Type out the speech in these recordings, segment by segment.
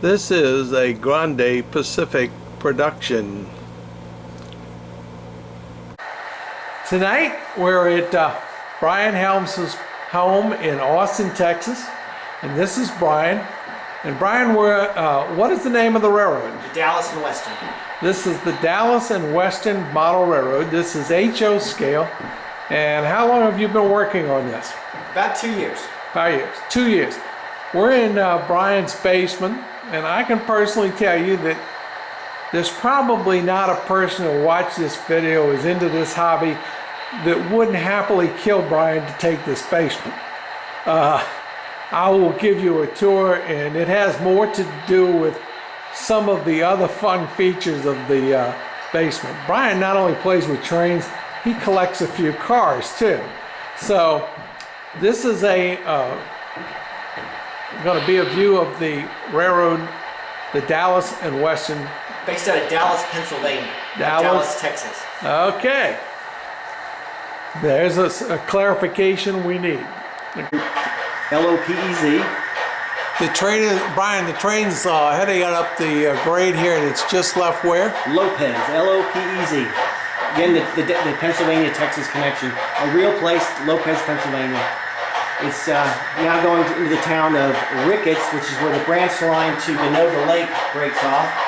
This is a Grande Pacific production. Tonight we're at Brian Helms' home in Austin, Texas, and this is Brian. And Brian, what is the name of the railroad? The Dallas and Western. This is the Dallas and Western Model Railroad. This is HO scale. And how long have you been working on this? About 2 years. 5 years. 2 years. We're in Brian's basement, and I can personally tell you that there's probably not a person who watched this video, is into this hobby, that wouldn't happily kill Brian to take this basement. I will give you a tour, and it has more to do with some of the other fun features of the basement. Brian not only plays with trains, he collects a few cars too. So this is going to be a view of the railroad, the Dallas and Western. Based out of Dallas, Pennsylvania. Dallas, Texas. Okay. There's a clarification we need. L-O-P-E-Z. The train is, Brian, the train's heading up the grade here, and it's just left where? Lopez, L-O-P-E-Z. Again, the Pennsylvania-Texas connection. A real place, Lopez, Pennsylvania. It's now going into the town of Ricketts, which is where the branch line to Genova Lake breaks off.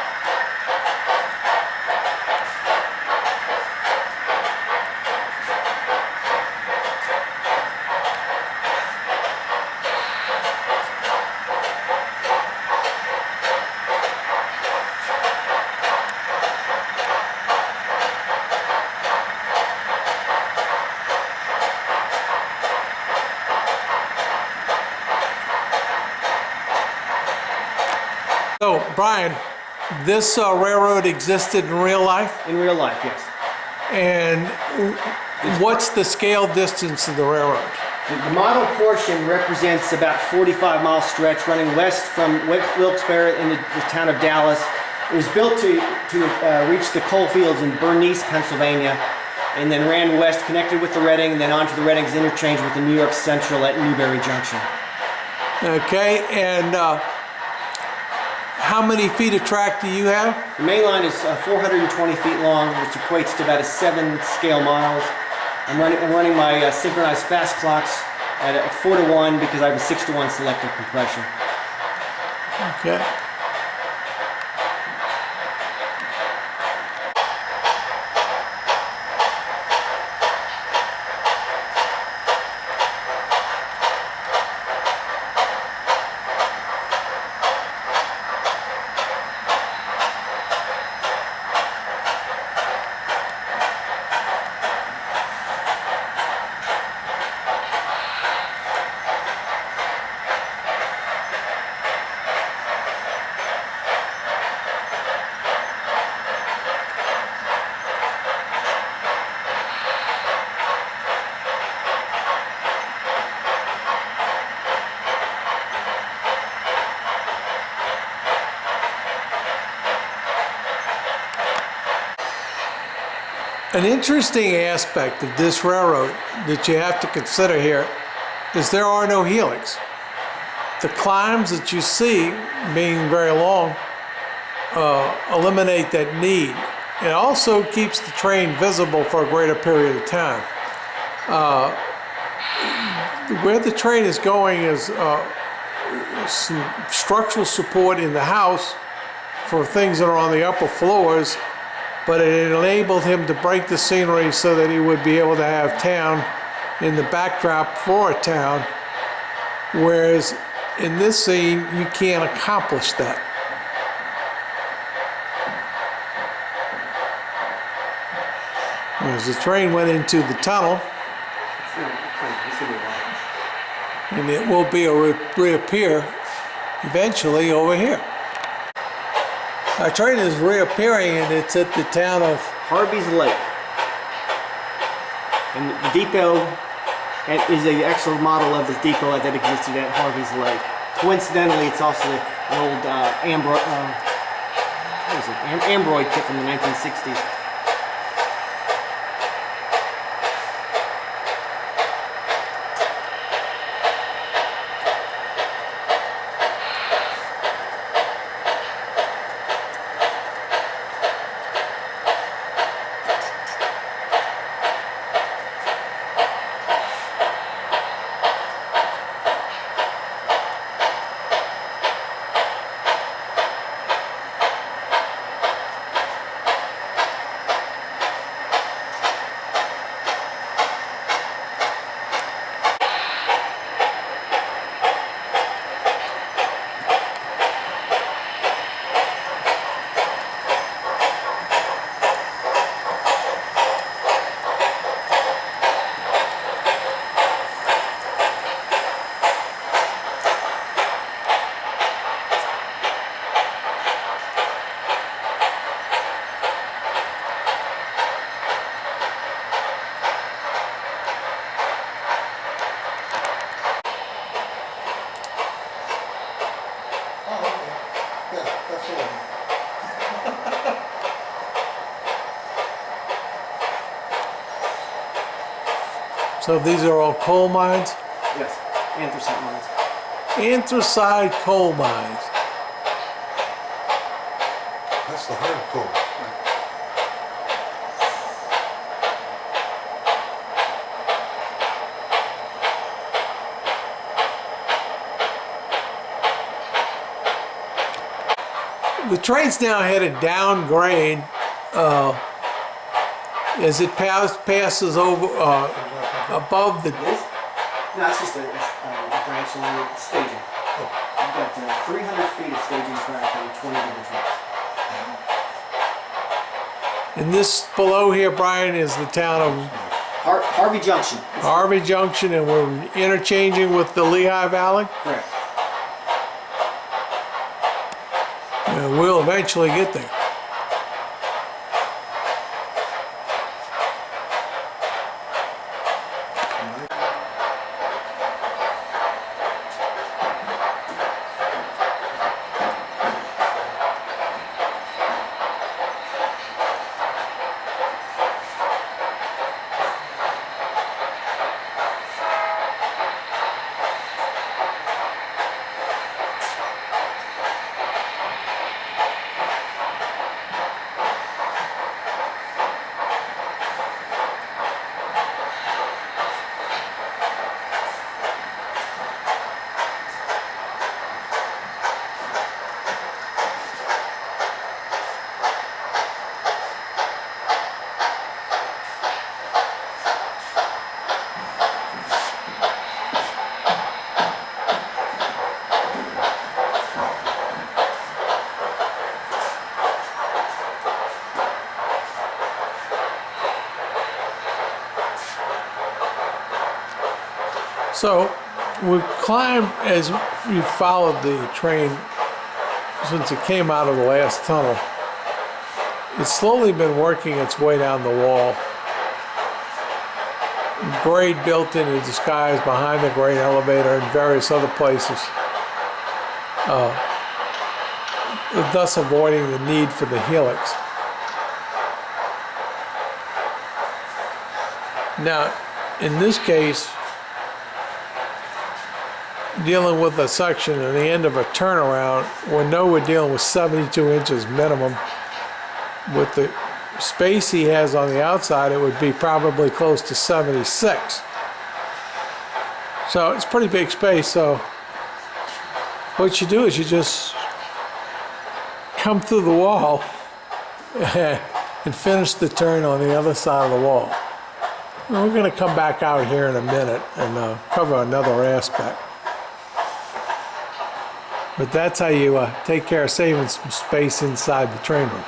So, Brian, this railroad existed in real life? In real life, yes. And what's the scale distance of the railroad? The model portion represents about 45-mile stretch running west from Wilkes-Barre into the town of Dallas. It was built to reach the coal fields in Bernice, Pennsylvania, and then ran west, connected with the Reading, and then onto the Reading's interchange with the New York Central at Newberry Junction. Okay, and how many feet of track do you have? The main line is 420 feet long, which equates to about 7 scale miles. I'm running my synchronized fast clocks at 4-to-1 because I have a 6-to-1 selective compression. Okay. An interesting aspect of this railroad that you have to consider here is there are no helix. The climbs that you see, being very long, eliminate that need. It also keeps the train visible for a greater period of time. Where the train is going is some structural support in the house for things that are on the upper floors, but it enabled him to break the scenery so that he would be able to have town in the backdrop for a town, whereas in this scene you can't accomplish that. As the train went into the tunnel, and it will be reappear eventually over here. Our train is reappearing, and it's at the town of Harvey's Lake. And the depot is an actual model of the depot that existed at Harvey's Lake. Coincidentally, it's also an old Ambroid kit from the 1960s. That's all. So these are all coal mines? Yes, anthracite mines. Anthracite coal mines. That's the hard coal. The train's now headed downgrade as it passes over above the. This? No, it's just a branch line staging. You've got 300 feet of staging track on 20 different tracks. And this below here, Brian, is the town of Harvey Junction. Harvey Junction, and we're interchanging with the Lehigh Valley. Correct. And we'll eventually get there. So we've climbed, as we followed the train since it came out of the last tunnel, it's slowly been working its way down the wall. Grade built into the skies behind the grain elevator and various other places, thus avoiding the need for the helix. Now, in this case, dealing with a section at the end of a turnaround, we know we're dealing with 72 inches minimum. With the space he has on the outside, it would be probably close to 76. So it's pretty big space. So what you do is you just come through the wall and finish the turn on the other side of the wall. And we're going to come back out here in a minute and cover another aspect. But that's how you take care of saving some space inside the train room.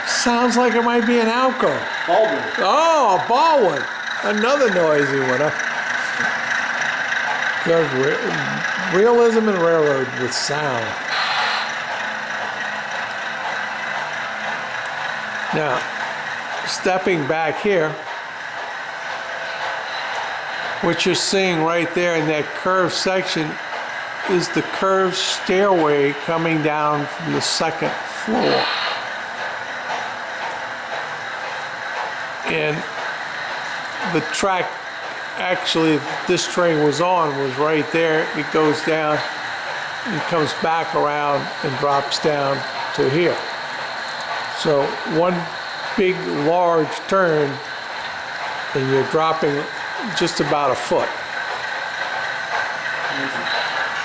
Sounds like it might be an Alco. Baldwin. Oh, a Baldwin. Another noisy one, huh? Good realism and railroad with sound. Now, stepping back here, what you're seeing right there in that curved section is the curved stairway coming down from the second floor. And the track actually this train was on was right there. It goes down and comes back around and drops down to here. So one big large turn and you're dropping just about a foot.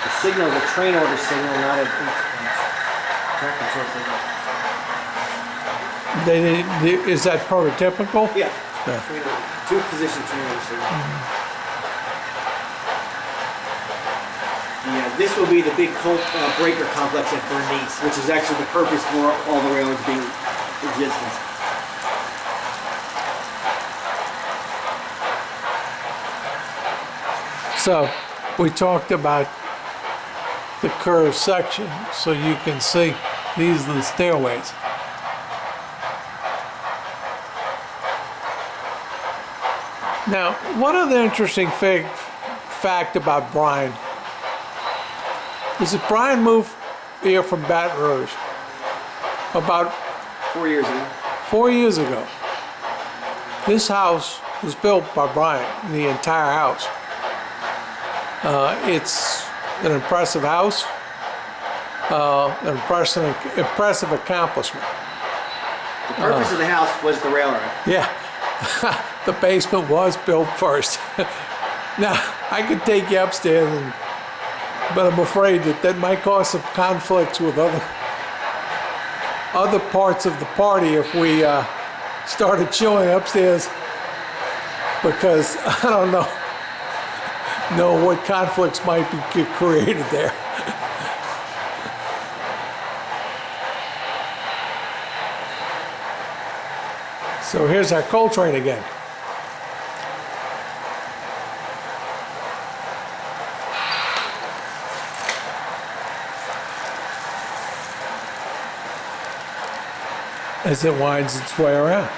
The signal is a train order signal, not a track control signal. Is that prototypical? Yeah. Yeah. Train order. Two position train order signal. Yeah, this will be the big breaker complex at Bernice, which is actually the purpose for all the railroads being in existence. So we talked about the curved section, so you can see these are the stairways. Now, one other interesting fact about Brian is that Brian moved here from Baton Rouge about 4 years ago. 4 years ago. This house was built by Brian, the entire house. It's an impressive house, an impressive accomplishment. The purpose of the house was the railroad. Yeah, the basement was built first. Now, I could take you upstairs, but I'm afraid that might cause some conflicts with other parts of the party if we started chilling upstairs, because I don't know what conflicts might be created there. So here's our coal train again. As it winds its way around.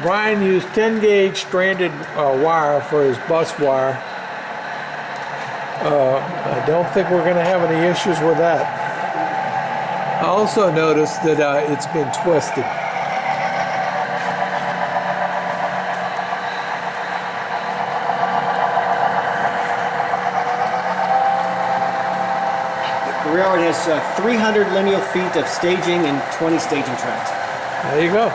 Brian used 10 gauge stranded wire for his bus wire. I don't think we're going to have any issues with that. I also noticed that it's been twisted. The railroad has 300 lineal feet of staging and 20 staging tracks. There you go.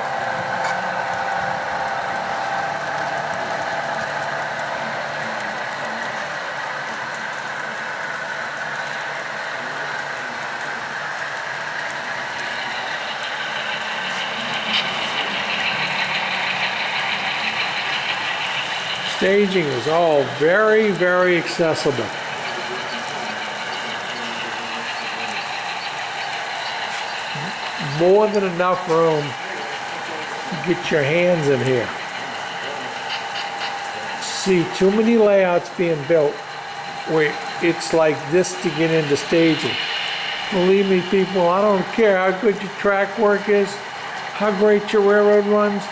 Staging is all very, very accessible. More than enough room to get your hands in here. See too many layouts being built where it's like this to get into staging. Believe me, people, I don't care how good your track work is, how great your railroad runs.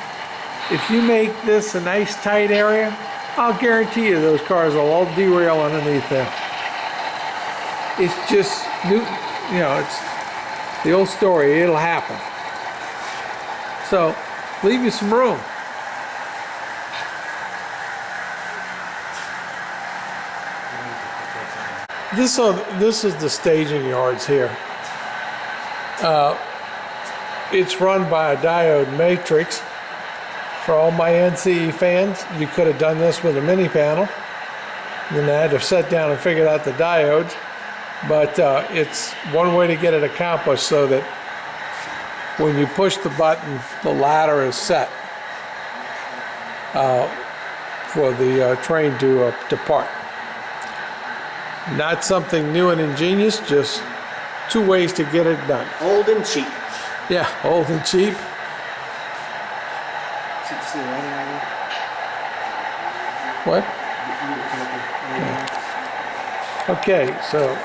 If you make this a nice tight area, I'll guarantee you those cars will all derail underneath there. It's just, it's the old story, it'll happen. So, leave you some room. This is the staging yards here. It's run by a diode matrix. For all my NCE fans, you could have done this with a mini panel. Then I had to sit down and figure out the diodes. But it's one way to get it accomplished so that when you push the button, the ladder is set for the train to depart. Not something new and ingenious, just two ways to get it done. Old and cheap. Yeah, old and cheap. See the writing on there? What? Yeah. Okay, so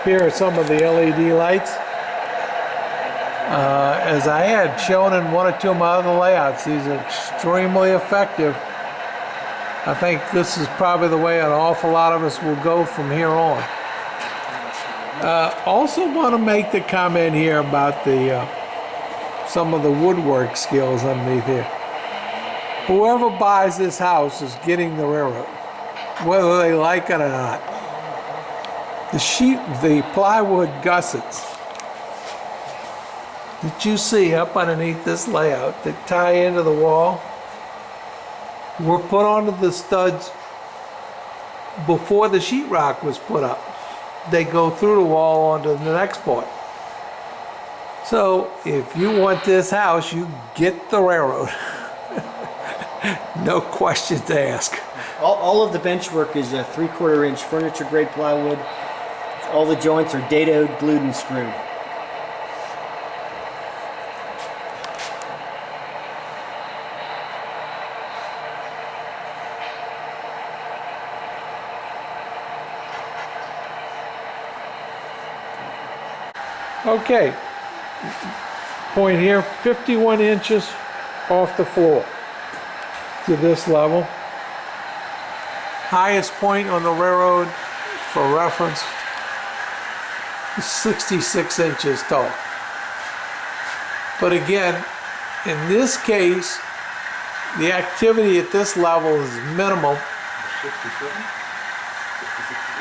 here are some of the LED lights. As I had shown in one or two of my other layouts, these are extremely effective. I think this is probably the way an awful lot of us will go from here on. Also want to make the comment here about some of the woodwork skills underneath here. Whoever buys this house is getting the railroad, whether they like it or not. The plywood gussets that you see up underneath this layout that tie into the wall were put onto the studs before the sheetrock was put up. They go through the wall onto the next part. So if you want this house, you get the railroad. No questions to ask. All of the bench work is a 3/4 inch furniture grade plywood. All the joints are dadoed, glued, and screwed. Okay, point here, 51 inches off the floor to this level. Highest point on the railroad, for reference, is 66 inches tall. But again, in this case, the activity at this level is minimal.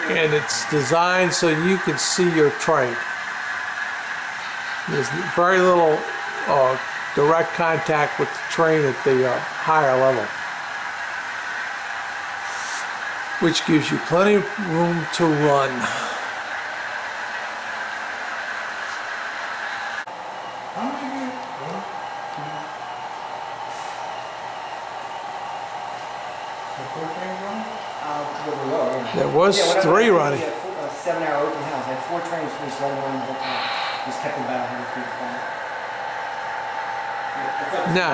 And it's designed so you can see your train. There's very little direct contact with the train at the higher level, which gives you plenty of room to run. There was three running. 7-hour open house. I had 4 trains just running one the whole time. Just kept them about 100 feet apart. Now,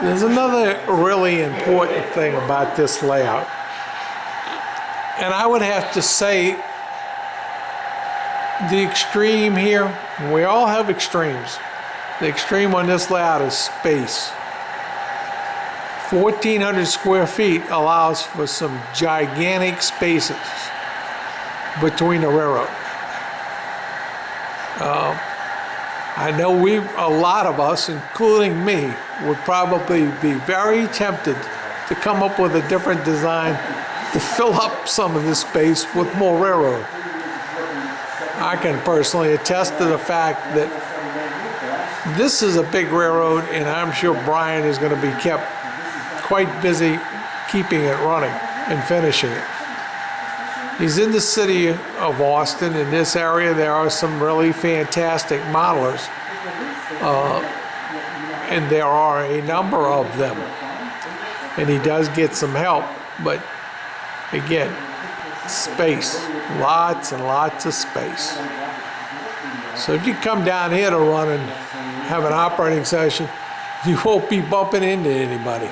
there's another really important thing about this layout. And I would have to say the extreme here, we all have extremes. The extreme on this layout is space. 1,400 square feet allows for some gigantic spaces between the railroad. I know a lot of us, including me, would probably be very tempted to come up with a different design to fill up some of this space with more railroad. I can personally attest to the fact that this is a big railroad, and I'm sure Brian is going to be kept quite busy keeping it running and finishing it. He's in the city of Austin. In this area, there are some really fantastic modelers, and there are a number of them. And he does get some help, but again, space, lots and lots of space. So if you come down here to run and have an operating session, you won't be bumping into anybody.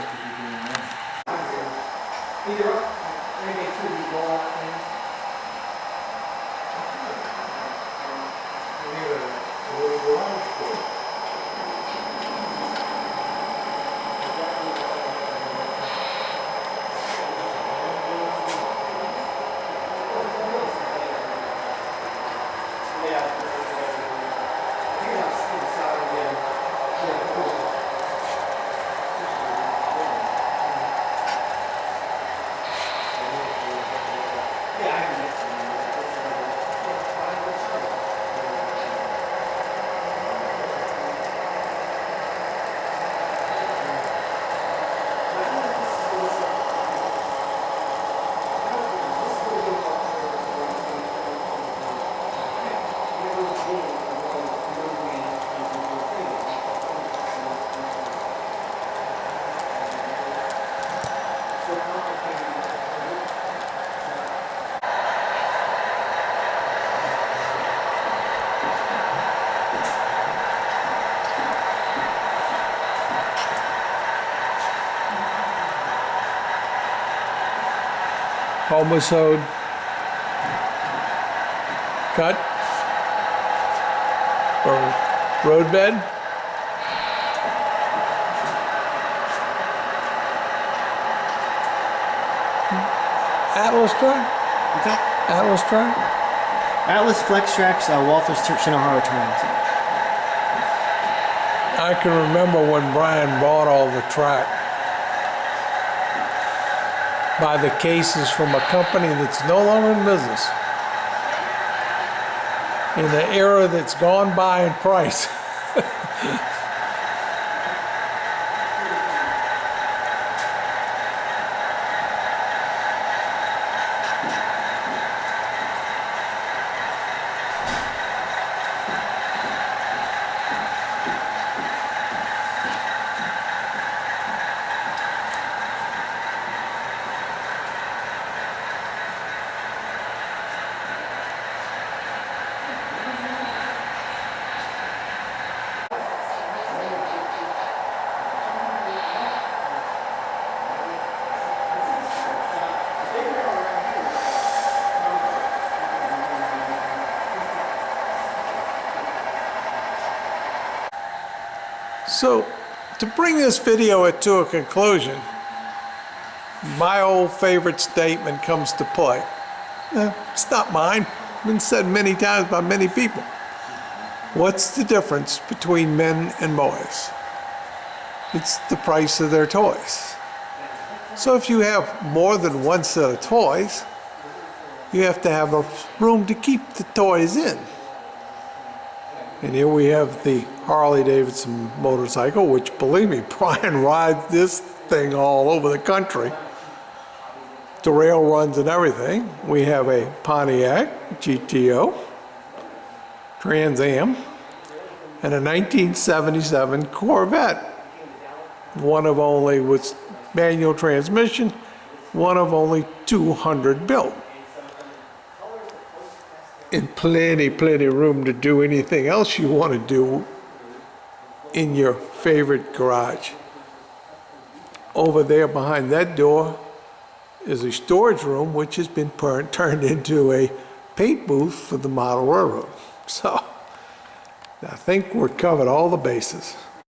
Homicide, cut, or roadbed. Atlas track? Okay. Atlas track? Atlas Flex Tracks, Walther's Shinohara trains. I can remember when Brian bought all the track by the cases from a company that's no longer in business. In the era that's gone by in price. So, to bring this video to a conclusion, my old favorite statement comes to play. It's not mine. It's been said many times by many people. What's the difference between men and boys? It's the price of their toys. So if you have more than one set of toys, you have to have a room to keep the toys in. And here we have the Harley-Davidson motorcycle, which, believe me, Brian rides this thing all over the country to rail runs and everything. We have a Pontiac GTO, Trans Am, and a 1977 Corvette. One of only, with manual transmission, one of only 200 built. And plenty room to do anything else you want to do in your favorite garage. Over there behind that door is a storage room, which has been turned into a paint booth for the model railroad. So I think we're covered all the bases.